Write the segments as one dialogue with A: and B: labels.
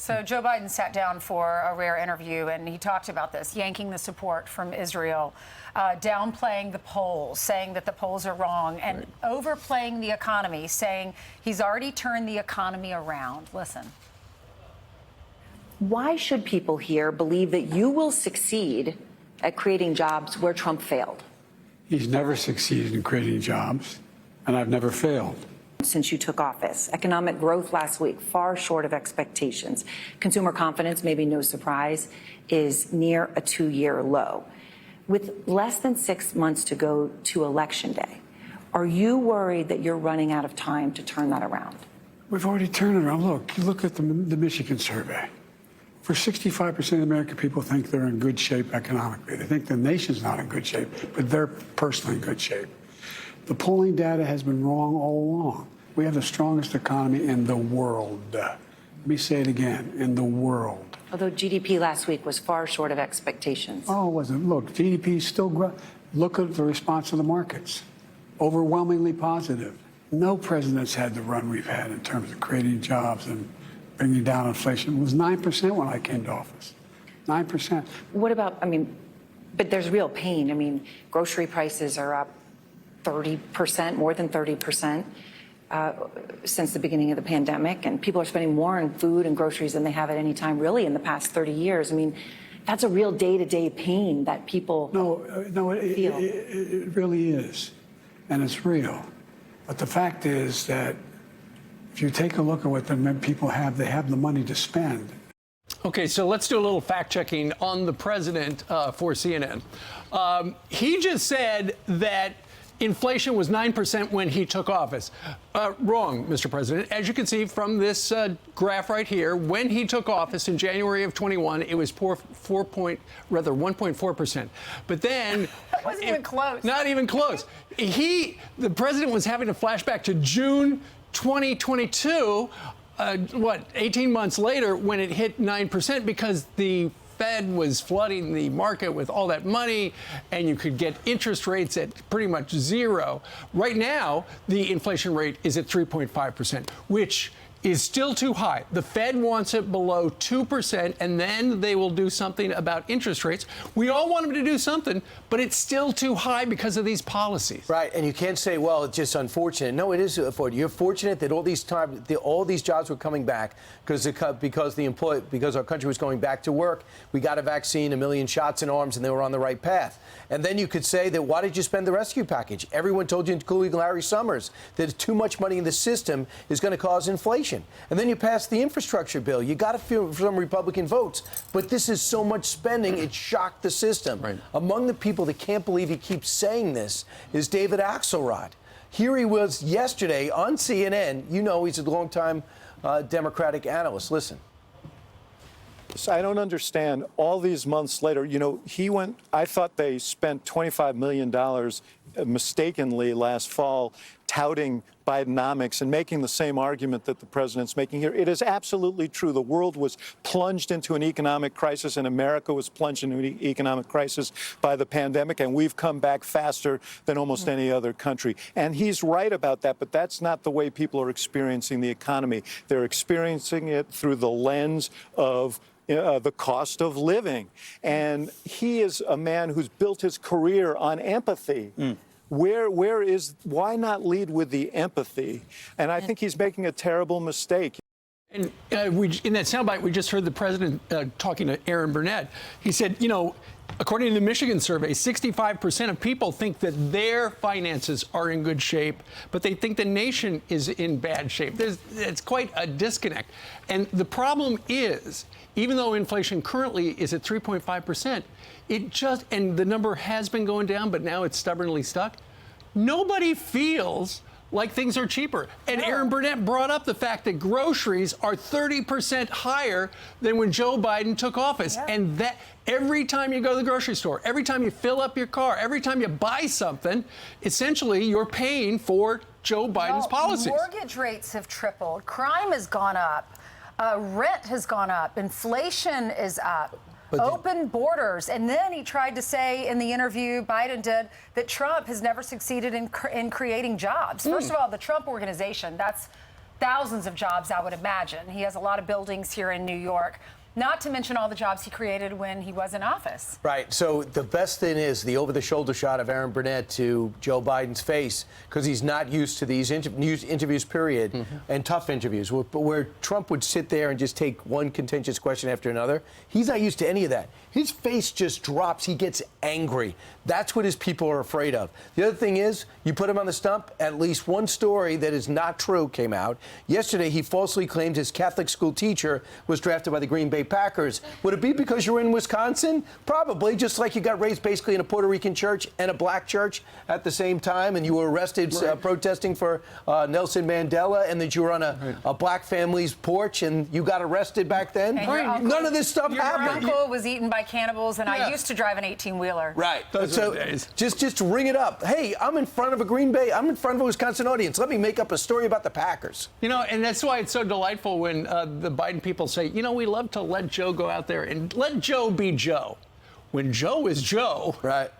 A: So Joe Biden sat down for a rare interview, and he talked about this, yanking the support from Israel, downplaying the polls, saying that the polls are wrong, and overplaying the economy, saying he's already turned the economy around. Listen.
B: Why should people here believe that you will succeed at creating jobs where Trump failed?
C: He's never succeeded in creating jobs, and I've never failed.
B: Since you took office, economic growth last week far short of expectations. Consumer confidence, maybe no surprise, is near a 2-year low. With less than 6 months to go to Election Day, are you worried that you're running out of time to turn that around?
C: We've already turned it around. Look at the Michigan survey. For 65% of the American people think they're in good shape economically. They think the nation's not in good shape, but they're personally in good shape. The polling data has been wrong all along. We have the strongest economy in the world. Let me say it again, in the world.
B: Although GDP last week was far short of expectations.
C: Oh, it wasn't. Look, GDP is still growing. Look at the response of the markets. Overwhelmingly positive. No president's had the run we've had in terms of creating jobs and bringing down inflation. It was 9% when I came to office. 9%.
B: What about, but there's real pain. Grocery prices are up 30%, more than 30%. Since the beginning of the pandemic, and people are spending more on food and groceries than they have at any time really in the past 30 years. That's a real day-to-day pain that people feel.
C: It really is, and it's real. But the fact is that if you take a look at what the people have, they have the money to spend.
D: Okay, so let's do a little fact-checking on the president for CNN. He just said that inflation was 9% when he took office. Wrong, Mr. President. As you can see from this graph right here, when he took office in January of 21, it was 1.4%. But then
A: that wasn't even close.
D: Not even close. The president was having a flashback to June 2022. 18 months later, when it hit 9%, because the Fed was flooding the market with all that money, and you could get interest rates at pretty much zero. Right now, the inflation rate is at 3.5%, which is still too high. The Fed wants it below 2%, and then they will do something about interest rates. We all want them to do something, but it's still too high because of these policies.
E: Right, and you can't say, well, it's just unfortunate. No, it is unfortunate. You're fortunate that all these jobs were coming back because our country was going back to work. We got a vaccine, 1 million shots in arms, and they were on the right path. And then you could say that, why did you spend the rescue package? Everyone told you, including Larry Summers, that too much money in the system is going to cause inflation. And then you pass the infrastructure bill. You got to feel some Republican votes. But this is so much spending, it shocked the system. Right. Among the people that can't believe he keeps saying this is David Axelrod. Here he was yesterday on CNN. You know, he's a longtime Democratic analyst. Listen.
F: So I don't understand. All these months later, I thought they spent $25 million mistakenly last fall touting Bidenomics and making the same argument that the president's making here. It is absolutely true. The world was plunged into an economic crisis, and America was plunged into an economic crisis by the pandemic, and we've come back faster than almost any other country. And he's right about that, but that's not the way people are experiencing the economy. They're experiencing it through the lens of the cost of living. And he is a man who's built his career on empathy. Why not lead with the empathy? And I think he's making a terrible mistake.
D: And in that soundbite, we just heard the president talking to Aaron Burnett. He said, according to the Michigan survey, 65% of people think that their finances are in good shape, but they think the nation is in bad shape. It's quite a disconnect. And the problem is, even though inflation currently is at 3.5%, and the number has been going down, but now it's stubbornly stuck, nobody feels like things are cheaper. And Aaron Burnett brought up the fact that groceries are 30% higher than when Joe Biden took office. Yeah. And that every time you go to the grocery store, every time you fill up your car, every time you buy something, essentially you're paying for Joe Biden's policies.
A: Mortgage rates have tripled. Crime has gone up. Rent has gone up. Inflation is up. Open borders. And then he tried to say in the interview Biden did that Trump has never succeeded in creating jobs. First of all, the Trump organization, that's thousands of jobs, I would imagine. He has a lot of buildings here in New York. Not to mention all the jobs he created when he was in office.
E: Right. So the best thing is the over-the-shoulder shot of Aaron Burnett to Joe Biden's face, because he's not used to these interviews, period, and tough interviews, where Trump would sit there and just take one contentious question after another. He's not used to any of that. His face just drops. He gets angry. That's what his people are afraid of. The other thing is, you put him on the stump, at least one story that is not true came out. Yesterday, he falsely claimed his Catholic school teacher was drafted by the Green Bay Packers. Would it be because you're in Wisconsin? Probably, just like you got raised basically in a Puerto Rican church and a black church at the same time, and you were arrested protesting for Nelson Mandela, and that you were on a black family's porch and you got arrested back then. None of this stuff happened.
A: Your uncle was eaten by cannibals, and I used to drive an 18-wheeler.
E: Right. So just ring it up. Hey, I'm in front of I'm in front of a Wisconsin audience. Let me make up a story about the Packers.
D: You know, and that's why it's so delightful when the Biden people say, you know, we love to let Joe go out there and let Joe be Joe. When Joe is Joe,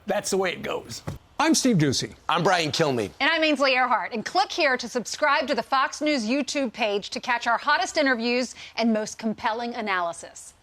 D: that's the way it goes. I'm Steve Ducey.
E: I'm Brian Kilmeade.
G: And I'm Ainsley Earhart. And click here to subscribe to the Fox News YouTube page to catch our hottest interviews and most compelling analysis.